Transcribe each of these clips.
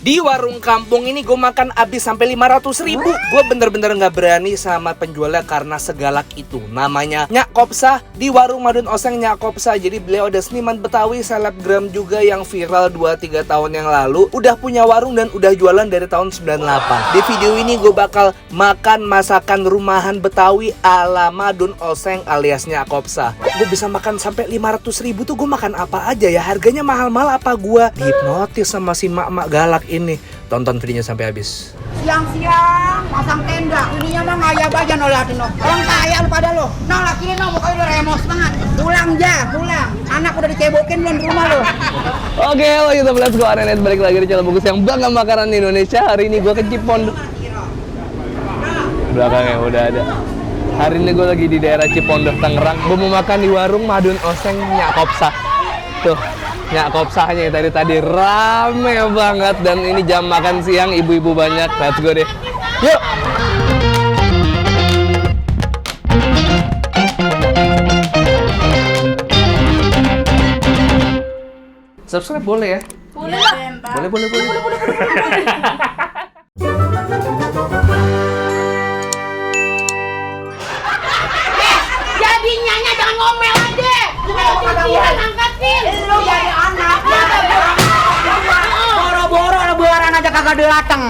Di warung kampung ini gue makan habis sampai 500.000. Gue bener-bener gak berani sama penjualnya karena segalak itu. Namanya Nyak Kopsa. Di warung Madun Oseng Nyak Kopsa. Jadi beliau ada seniman Betawi, selebgram juga yang viral 2-3 tahun yang lalu. Udah punya warung dan udah jualan dari tahun 98. Di video ini gue bakal makan masakan rumahan Betawi ala Madun Oseng alias Nyak Kopsa. Gue bisa makan sampai 500.000 tuh, gue makan apa aja ya? Harganya mahal-mahal apa gue dihipnotis sama si mak-mak galak ini? Tonton videonya sampai habis. Siang-siang pasang tenda, ininya mah ngayab aja no liatin no. Orang kaya lu pada lo. No laki ini no mukanya udah remos banget. Pulang pulang. Anak udah dicebokin belum di rumah lo. Oke, halo YouTube, let's go Arenet. Balik lagi di channel Bungkus yang bangga makanan Indonesia. Hari ini gue ke Cipondoh. Belakangnya udah ada. Hari ini gue lagi di daerah Cipondoh, Tangerang. Gue mau makan di warung Madun Oseng Nyak Kopsa. Tuh, Nyak Kopsanya tadi rame banget. Dan ini jam makan siang, ibu-ibu banyak. Let's go deh. Yuk! Subscribe boleh ya? Boleh lah. Boleh. Jadinya jangan ngomel aja. Cucian angkatin. Lu jadi anak. Boro-boro lebaran aja kagak datang.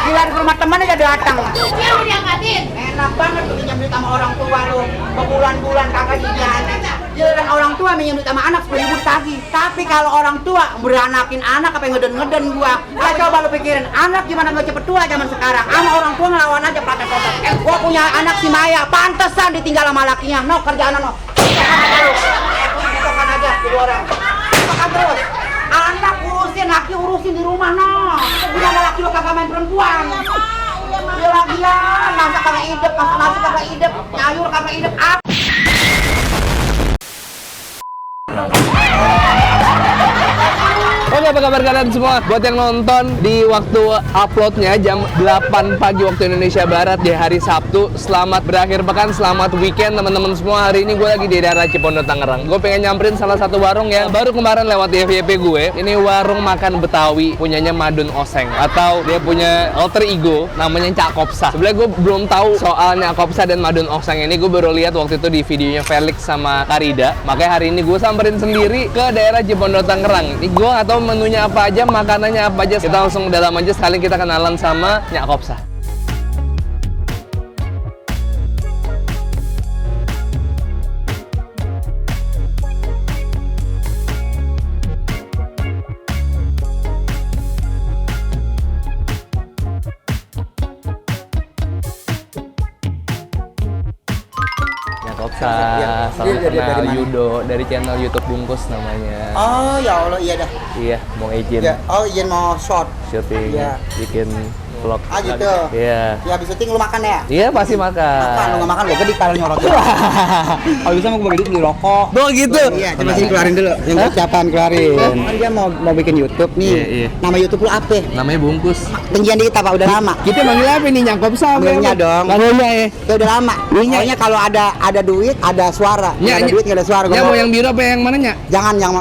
Gila ke rumah teman aja datang. Cucian udah diangkatin. Enak banget lu pinjam duit sama orang tua lu. Berbulan-bulan kagak dijalan. Giliran orang tua minjem duit sama anak 10.000 ditagih. Tapi kalau orang tua beranakin anak apa yang ngeden-ngeden gua. Coba lu pikirin, anak gimana gak cepet tua zaman sekarang. Sama orang tua ngelawan aja protes-protes. Gua punya anak si Maya, pantesan ditinggal sama lakinya. No, kerjaan no. Makan aja jadi orang. Makan terus. Anak urusin, laki urusin di rumah no. Udah ada laki lo kagak main perempuan. Dia lagian, masak kagak hidup, masak nasi kagak hidup, nyayur kagak hidup. Oke, apa kabar kalian semua? Buat yang nonton di waktu uploadnya jam 8 pagi waktu Indonesia Barat di hari Sabtu. Selamat berakhir pekan, selamat weekend teman-teman semua. Hari ini gue lagi di daerah Cipondoh, Tangerang. Gue pengen nyamperin salah satu warung yang baru kemarin lewat di FYP gue. Ini warung makan Betawi, punyanya Madun Oseng. Atau dia punya alter ego, namanya Nyak Kopsa. Sebenarnya gue belum tahu soal Nyak Kopsa dan Madun Oseng ini. Gue baru lihat waktu itu di videonya Felix sama Karida. Makanya hari ini gue samperin sendiri ke daerah Cipondoh, Tangerang. Ini gue nggak tahu menunya apa aja, makanannya apa aja. Kita langsung ke dalam aja, sekali kita kenalan sama Nyak Kopsa. Kopsa, salam kenal Yudo dari channel YouTube Bungkus namanya. Oh ya Allah, iya dah. Iya, mau izin Ya, oh izin mau short. syuting, Iya. bikin vlog. Ah gitu. Iya. Ya habis syuting lu makan ya? Iya, pasti makan. Makan, lu nggak makan gue gede kalau nyorotin. Kalau bisa mau gue bagi duit beli rokok. Oh gitu. Iya, coba sini keluarin dulu. Yang persiapan keluarin. Kan dia mau bikin YouTube nih. Iya, iya. Nama YouTube lu apa? Namanya Bungkus. Tinggian dikit apa udah lama? Kita manggil apa nih, Nyak Kopsa? Manggilnya dong. Manggilnya ya. Ya udah lama. Pokoknya kalau ada duit, ada suara. Nggak ada duit, nggak ada suara. Ya mau yang biru apa yang mana, Nyak? Jangan yang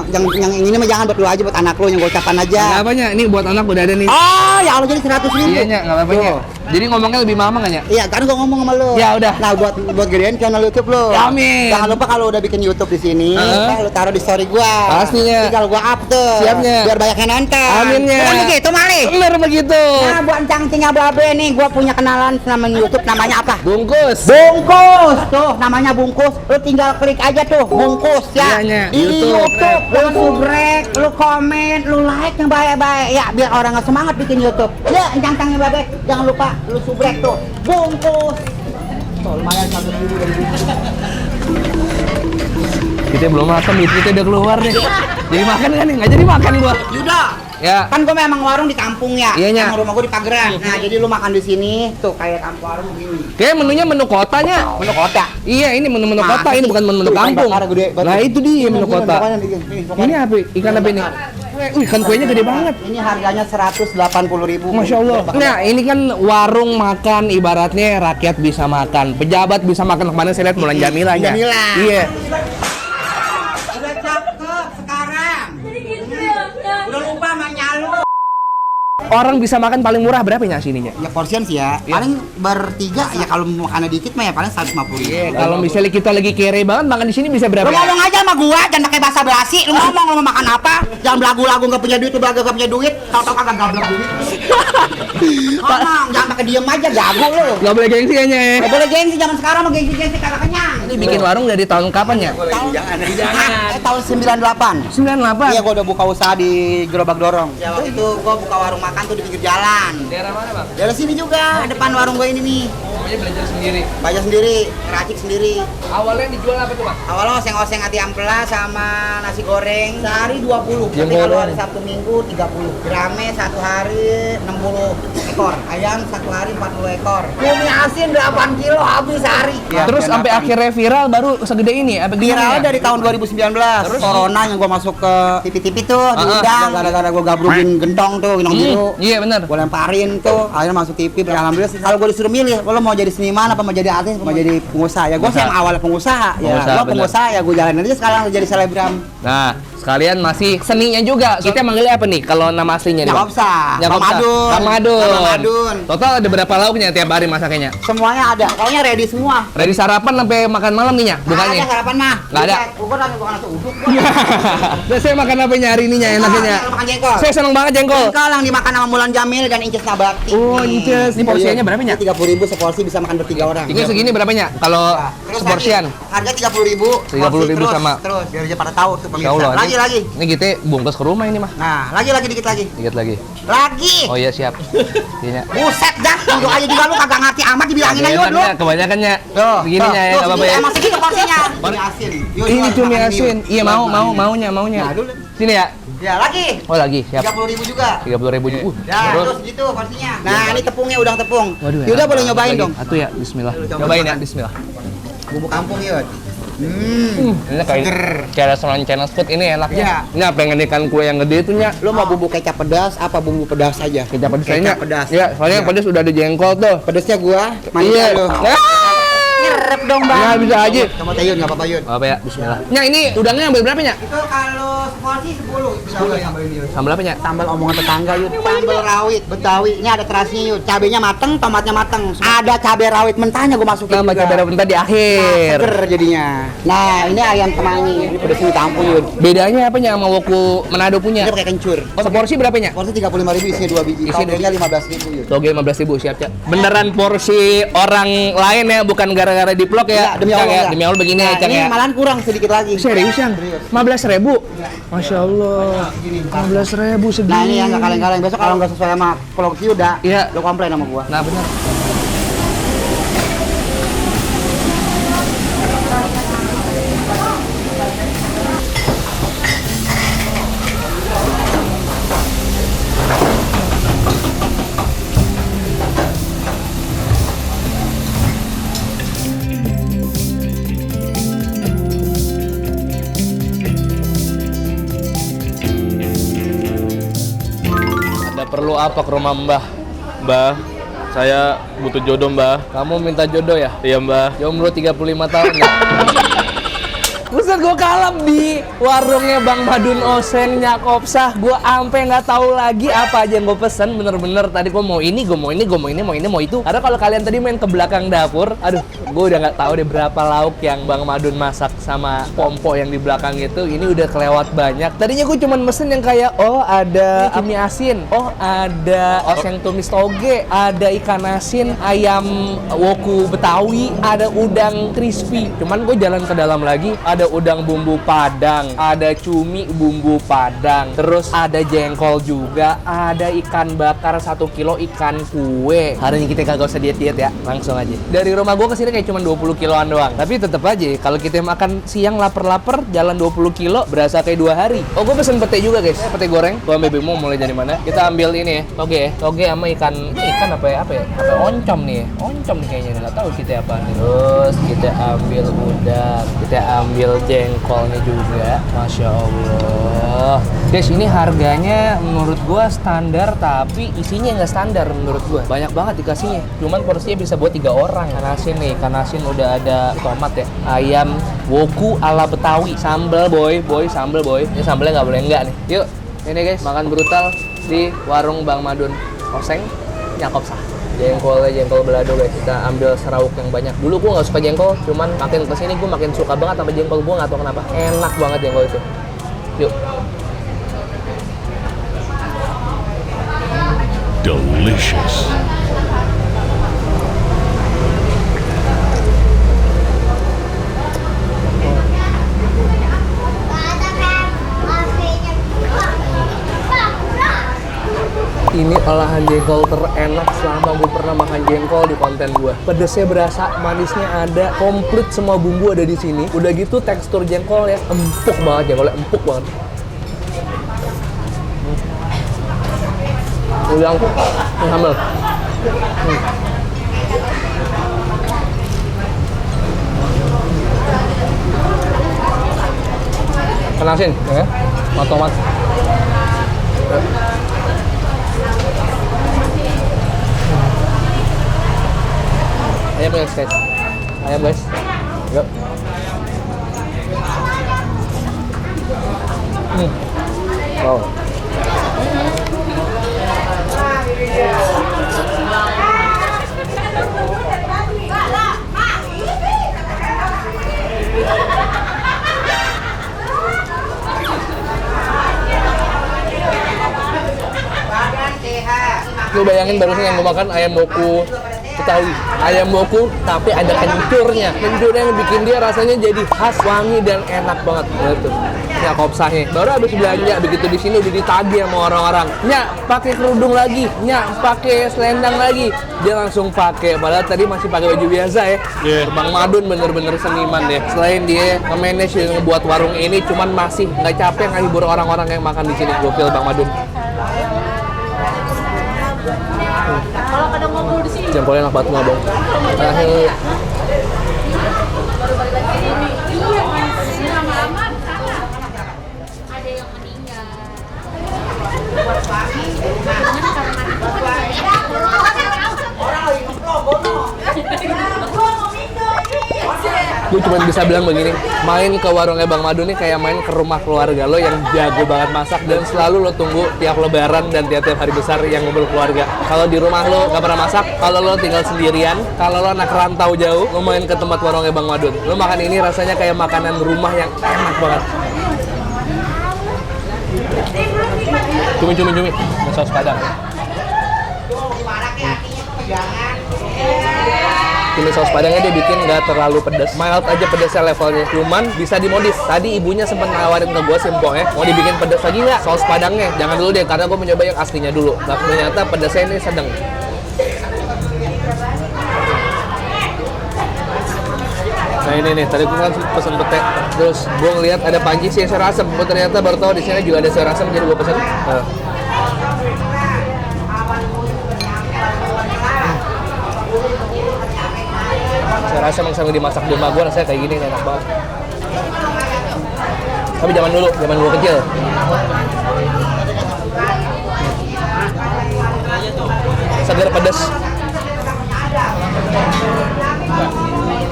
ini mah jangan buat lu aja, buat anak lu yang gocapan aja. Nggak apanya? Ini buat anak udah ada nih. Oh, ya Allah jadi 100.000. Iya, Nyak, nggak apa-apa, Nyak. Jadi ngomongnya lebih mama nggak, Nyak? Iya, kan gua ngomong sama lu. Ya udah. Nah, buat gedein channel YouTube lu. Ya, amin. Jangan lupa kalau udah bikin YouTube di sini, lu taruh di story gua. Pastinya. Tinggal gua up tuh. Siapnya. Biar banyak yang nonton. Aminnya. Bukan begitu, Mali. Bener begitu. Nah, buat cangcing abe-abe nih, gua punya kenalan nama YouTube namanya apa? Bungkus. Bungkus. Tuh, namanya Bungkus. Lu tinggal klik aja tuh, Bungkus ya. Iya, Nyak. Di YouTube. YouTube, lu subscribe, lu komen, lu like yang baik-baik ya, biar orang nggak semangat bikin YouTube. Ya, cangcing abe-abe, jangan lupa lu subscribe tuh, Bungkus. Tuh, lumayan 100.000 dari Bungkus. Kita belum makan, kita udah keluar deh. Jadi makan kan nih? Nggak jadi makan gua. Yuda, Ya. kan gue memang warung di kampung ya. Iya, Nyak. Emang rumah gue di Pageran. Nah, jadi lu makan di sini tuh kayak kampung warung begini. Kayak menunya menu kotanya. Menu kota. Iya, ini menu Masa kota, ini sih? bukan menu Ikan kampung. bakar gede banget. Nah, itu dia menu kota. Ini apa? Ikan apa ini? Wih, ikan kuenya gede banget. Ini harganya 180.000. Masya Allah. Nah, ini kan warung makan, ibaratnya rakyat bisa makan, pejabat bisa makan. Kemana saya lihat Mulan Jamila nya. Jamila. Iya. Udah cakep sekarang. Jadi gitu ya. Udah lupa sama nyalu. orang bisa makan paling murah berapa ya sininya? Ya porsian sih ya. Iya. Paling bertiga ya kalau makannya dikit mah ya paling 150.000. Iya, kalau misalnya kita lagi kere banget makan di sini bisa berapa? Lu ngomong aja sama gua, jangan pakai bahasa basi. Lu ngomong lu mau makan apa? Jangan belagu-lagu enggak punya duit, lu belagu enggak punya duit. Tahu-tahu kagak gablek duit. Ngomong, jangan pakai diem aja jago lu. Gak boleh gengsi kayaknya ya. Enggak boleh gengsi zaman sekarang mah gengsi-gengsi kagak kenyang. Ini bikin warung dari tahun kapan ya? Tahun 98. 98. Iya, gua udah buka usaha di Gerobak Dorong. Ya, waktu itu gua buka warung makan tuh di pinggir jalan. Daerah mana, Bang? Dari sini juga, depan warung gua ini nih. Pokoknya belajar sendiri. Bayar sendiri, ngeracik sendiri. Awalnya dijual apa tuh, Bang? Awalnya oseng-oseng ati ampela sama nasi goreng sehari 20. Yang Tapi kalau goreng. hari Sabtu Minggu 30. Rame satu hari 60 ekor. Ayam satu hari 40 ekor. Cumi asin 8 kilo habis sehari. Terus sampai akhirnya viral baru segede ini apa gimana Viral ya? dari tahun 2019. Terus? Corona yang gua masuk ke TV-TV tuh diundang gara-gara gua gabrugin gentong tuh, gendong biru. Iya benar. Gua lemparin tuh, akhirnya masuk TV. Alhamdulillah sih. Kalau gua disuruh milih, lo mau jadi seniman apa mau jadi artis, apa mau jadi pengusaha? Ya gua sih yang awalnya pengusaha. Ya, Pengusaha, gua bener. pengusaha ya gua jalanin aja sekarang jadi selebgram. Nah, sekalian masih seninya juga. Kita manggilnya apa nih kalau nama aslinya nih? Bang? Nyakopsa, Nyakopsa. Bang Madun. Bang Madun. Bang Madun. Total ada berapa lauknya tiap hari masaknya? Semuanya ada, pokoknya ready semua. Dari sarapan sampai makan malam nih, Nya? Nggak Bukannya? ada sarapan mah. Nggak ada? Gua lagi bukan nasi uduk. Terus saya makan apa nya hari ininya enaknya? Makan jengkol. Saya seneng banget jengkol. Jengkol yang dimakan sama Mulan Jamil dan Inces Nabati. Oh, Inces. Ini porsinya berapa, Nya? 30.000 seporsi bisa makan bertiga orang. Ini segini berapa, Nya? Kalau Terus seporsian? Harga 30.000. 30.000 Terus, sama. Terus biar aja pada tahu tuh Ya Allah. pemirsa. Lagi. Ini kita bungkus ke rumah ini mah. Nah, lagi dikit lagi. Dikit lagi. Lagi. Oh iya siap. Iya, Nya. Buset dah, tunjuk aja juga lu kagak ngerti amat dibilangin aja lu. Kebanyakan, Nya. Tuh, Begini, Nya, ya, tuh, nggak apa-apa ya. Emang segitu porsinya. Cumi asin. Yuk, Ini yuk, cumi makan asin. yuk. Iya maunya. Nah, dulu. Sini ya. Ya, lagi. Oh lagi, siap. 30.000 juga. 30.000. Ya, Terus terus gitu porsinya. Nah, ini tepungnya udang tepung. waduh. Yaudah boleh nyobain Lagi. dong. Atuh ya, bismillah. Coba Cobain ya, makan. bismillah. Bumbu kampung yuk. Ini kayak restoran Chinese food ini enaknya. Iya. Ini pengen ikan kue yang gede itu, Nya. Lu mau bumbu kecap pedas apa bumbu pedas aja? Kecap pedas Kecap aja. pedas. Iya, soalnya yang pedas udah ada jengkol tuh. Pedasnya gua, Iya. manja lu. Nyerep dong, Bang. Nggak bisa aja. Coba tayun, enggak apa-apa, Yun. Apa ya? Bismillah. Nya ini udangnya ambil berapa, Nya? Itu kalau seporsi 10. 10 ya, Yun. Sambal apa, Nya? Sambal omongan tetangga, Yun. Sambal rawit Betawi. Ini ada terasnya, Yun. Cabenya mateng, tomatnya mateng. Ada cabai rawit mentahnya gua masukin. Nama juga. cabai rawit mentah di akhir. Seger jadinya. Nah, ini ayam kemangi. Ini pedasnya ditampung, Yun. Bedanya apa, Nya, sama woku Manado punya? Ini pakai kencur. Seporsi berapa, Nya? Porsi 35.000 isinya 2 biji. Isi Togenya 15.000, Yun. Toge 15.000 siap, Cak. Beneran porsi orang lain ya, bukan gara-gara di vlog ya. Iya, demi Cak, Allah. ya. enggak. Demi Allah begini ya, Nah, Cak ini ya. malahan kurang sedikit lagi. Serius, Yang? Serius. 15.000? Masya Allah. 15.000 segini. Nah, ini yang nggak kaleng-kaleng. Besok kalau nggak sesuai sama vlog si udah, Iya. lo komplain sama gua. Nah, benar. Ada perlu apa ke rumah Mbah? Mbah, saya butuh jodoh, Mbah. Kamu minta jodoh ya? Iya, Mbah. Jomblo 35 tahun ya? Buset, gue kalap di warungnya Bang Madun Oseng Nyakopsah. Gue ampe nggak tahu lagi apa aja yang gue pesen. Bener-bener tadi gue mau ini, gue mau ini, gue mau ini, mau ini, mau itu. Karena kalau kalian tadi main ke belakang dapur, aduh, gue udah nggak tahu deh berapa lauk yang Bang Madun masak sama pompo yang di belakang itu. Ini udah kelewat banyak. Tadinya gue cuman mesen yang kayak, oh ada cumi asin, oh ada oseng tumis toge, ada ikan asin, ayam woku Betawi, ada udang crispy. Cuman gue jalan ke dalam lagi, ada udang bumbu padang, ada cumi bumbu padang, terus ada jengkol juga, ada ikan bakar 1 kilo ikan kue. Hari ini kita kagak usah diet-diet ya, langsung aja. Dari rumah gue kesini kayak cuma 20 kiloan doang. Tapi tetep aja, kalau kita makan siang lapar-lapar, jalan 20 kilo, berasa kayak 2 hari. Oh, gue pesen pete juga guys, pete goreng. Gue ambil mau mulai dari mana? Kita ambil ini ya, toge sama ikan, ini ikan apa ya? Oncom nih ya, oncom nih kayaknya, nggak tahu kita apa nih. Terus kita ambil udang, kita ambil jengkolnya juga, Masya Allah. Guys, ini harganya menurut gua standar, tapi isinya nggak standar menurut gua. Banyak banget dikasihnya. Cuman porsinya bisa buat 3 orang. Ikan asin nih, ikan asin udah ada tomat ya. Ayam woku ala Betawi, sambal boy, sambal boy. Ini sambalnya nggak boleh enggak nih. Yuk, ini guys, makan brutal. di warung Bang Madun Oseng Nyakopsa. Jengkolnya jengkol balado guys, kita ambil serawuk yang banyak. Dulu gue nggak suka jengkol, cuman makin kesini gue makin suka banget sama jengkol. Gue nggak tahu kenapa, enak banget jengkol itu. Yuk. Delicious. Ini olahan jengkol terenak selama gue pernah makan jengkol di konten gue. Pedesnya berasa, manisnya ada, komplit semua bumbu ada di sini. Udah gitu tekstur jengkol ya empuk banget, jengkolnya empuk banget. Udah empuk, ini sambal. Kenasin, ya, tomat. Ayam guys, ayam guys, yuk. Wow. Lu bayangin barusan yang gue makan ayam boku Betawi, ayam boku tapi ada kencurnya yang bikin dia rasanya jadi khas, wangi dan enak banget. Gitu. Nyak kopsahnya baru habis belanja, begitu di sini udah ditagih sama orang-orang. Nyak pakai kerudung lagi, nyak pakai selendang lagi, dia langsung pakai. Padahal tadi masih pakai baju biasa ya. Bang Madun bener-bener seniman deh. Selain dia nge-manage dan ngebuat warung ini, cuman masih nggak capek ngehibur orang-orang yang makan di sini. Gokil Bang Madun. Kalau pada ngobrol di sini. Jempolnya enak banget nggak bang? Terakhir. Lama-lama ada yang meninggal. Gue cuma bisa bilang begini, main ke warungnya Bang Madun nih kayak main ke rumah keluarga lo yang jago banget masak dan selalu lo tunggu tiap lebaran dan tiap hari besar yang ngumpul keluarga. Kalau di rumah lo gak pernah masak, kalau lo tinggal sendirian, kalau lo anak rantau jauh, lo main ke tempat warungnya Bang Madun. Lo makan ini rasanya kayak makanan rumah yang enak banget. Cumi, saus padang. Cumi saus padangnya dia bikin nggak terlalu pedas, mild aja pedasnya levelnya, cuman bisa dimodif. Tadi ibunya sempat nawarin ke gue simpel ya, mau dibikin pedas lagi nggak saus padangnya? Jangan dulu deh, karena gue mencoba yang aslinya dulu. Nah, ternyata pedasnya ini sedang. Nah ini nih, tadi gue kan pesen pete, terus gue ngeliat ada panci sih sayur asem. Gue ternyata baru tahu di sini juga ada sayur asem, jadi gue pesen. Saya rasa emang sambil dimasak di rumah gue rasanya kayak gini, enak banget. Tapi zaman gue kecil. Segar pedas.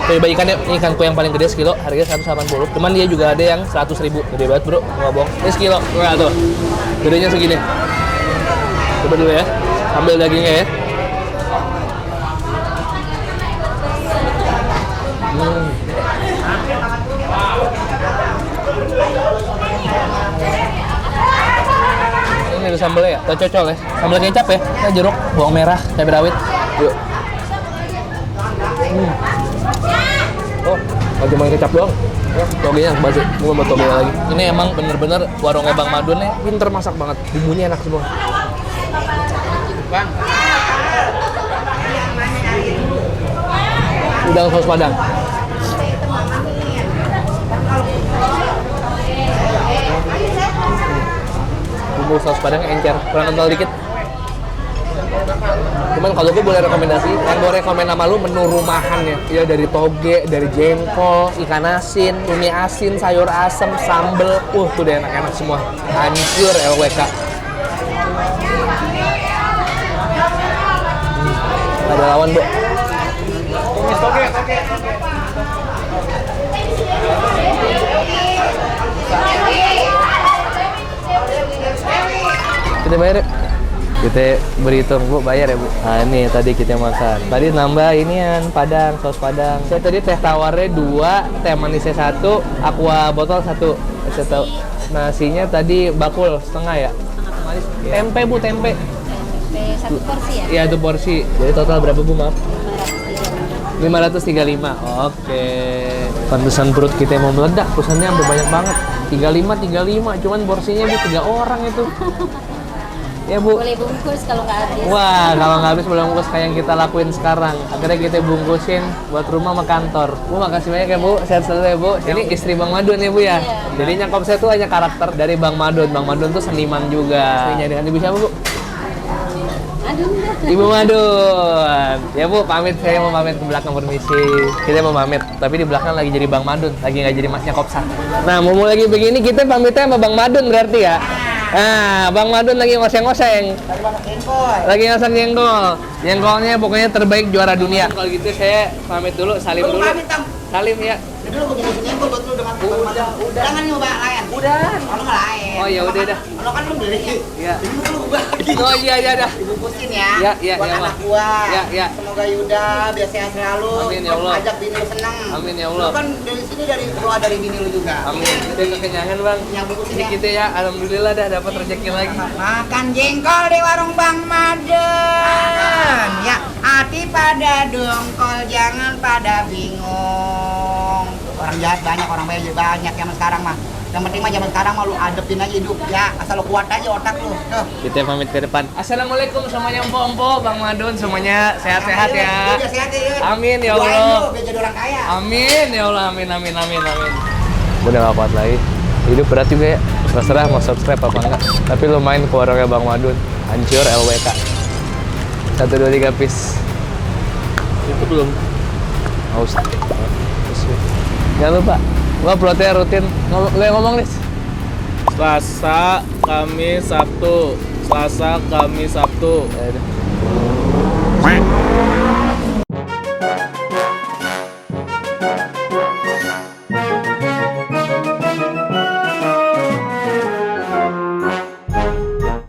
Coba ikannya, ini ikan kue yang paling gede sekilo, harganya 180. Cuman dia juga ada yang 100.000. Gede banget bro, nggak bohong. Ini sekilo, nggak tuh. Gedenya segini. Coba dulu ya, ambil dagingnya ya. Ini ada sambalnya ya, kita cocol ya. Sambal kecap ya, kita jeruk, bawang merah, cabai rawit. Yuk. Oh, nggak cuma kecap doang. Togenya enak banget sih, gue mau togenya lagi. Ini emang bener-bener warungnya Bang Madun nih, pinter masak banget. Bumbunya enak semua. Bang. Udang saus padang. Bumbu saus padang encer, kurang kental dikit. Cuman kalau gue boleh rekomendasi, yang gue rekomen sama lu menu rumahannya. Ya dari toge, dari jengkol, ikan asin, cumi asin, sayur asem, sambel. Tuh udah enak-enak semua. Hancur LWK. Ada lawan, Bu. Toge. Kita bayar ya. Kita berhitung, Bu, bayar ya, Bu. Nah, ini tadi kita makan. Tadi nambah inian, Padang, saus Padang. Saya tadi teh tawarnya 2, teh manisnya 1, aqua botol 1. Saya tahu. Nasinya tadi bakul setengah ya? Manis. Tempe, Bu, tempe. Satu porsi ya? Iya, 1 porsi. Jadi total berapa, Bu, maaf? 535. Oke. Pantesan perut kita mau meledak, pesannya sampai banyak banget. 35, cuman porsinya Bu 3 orang itu. Ya, Bu. Boleh bungkus kalau nggak habis. Wah, kalau nggak habis boleh bungkus kayak yang kita lakuin sekarang. Akhirnya kita bungkusin buat rumah sama kantor. Bu, makasih banyak ya, Bu. Sehat selalu ya, Bu. Ini istri Bang Madun ya, Bu ya. Iya. Jadi nyangkop saya tuh hanya karakter dari Bang Madun. Bang Madun tuh seniman juga. Istrinya dengan Ibu siapa, Bu? Aduh. Ibu Madun. Ya, Bu, pamit. Saya mau pamit ke belakang, permisi. Kita mau pamit, tapi di belakang lagi jadi Bang Madun, lagi nggak jadi Masnya Kopsa. Nah, mau lagi begini kita pamitnya sama Bang Madun berarti ya. Nah, Bang Madun lagi ngoseng-ngoseng. Lagi masak jengkol. Jengkolnya pokoknya terbaik juara dunia. Kalau gitu saya pamit dulu, salim dulu. Salim ya. Dulu gue bikin jengkol buat lu dengan udah. Jangan nyoba lain. Udah. Kalau nggak lain. Oh, ya udah dah. Lo kan lu beli. Iya. Jadi lu bagi. Oh iya dah. Dibungkusin ya. Ya, buat ya, anak Bang. gua. Ya. Semoga Yuda biar sehat selalu. Amin, ya Allah. Ajak bini lu senang. Amin, ya Allah. Lu kan dari sini dari doa dari bini lu juga. Amin. Kita kekenyangan, Bang. Yang bungkusin Ini ya. kita ya, alhamdulillah dah dapat rezeki lagi. Makan jengkol di warung Bang Madun. Ya, hati pada dongkol, jangan pada bingung. Orang jahat banyak, orang baik juga banyak zaman sekarang mah. Yang penting mah zaman sekarang mah lu adepin aja hidup ya, asal lu kuat aja otak lu. Tuh. Kita pamit ke depan. Assalamualaikum semuanya, Empok-empok, Bang Madun, semuanya sehat-sehat ya. Udah sehat ya. Amin ya Doain Allah. lu biar jadi orang kaya. Amin ya Allah, amin. Udah gak kuat lagi. Hidup berat juga ya. Terserah mau subscribe apa enggak. Tapi lu main ke warungnya Bang Madun. Hancur LWK. 1, 2, 3 piece. Itu belum. Haus. Jangan lupa, gua uploadnya rutin. Lu yang ngomong, Nis. Selasa, Kamis, Sabtu. Selasa, Kamis, Sabtu. Ya udah.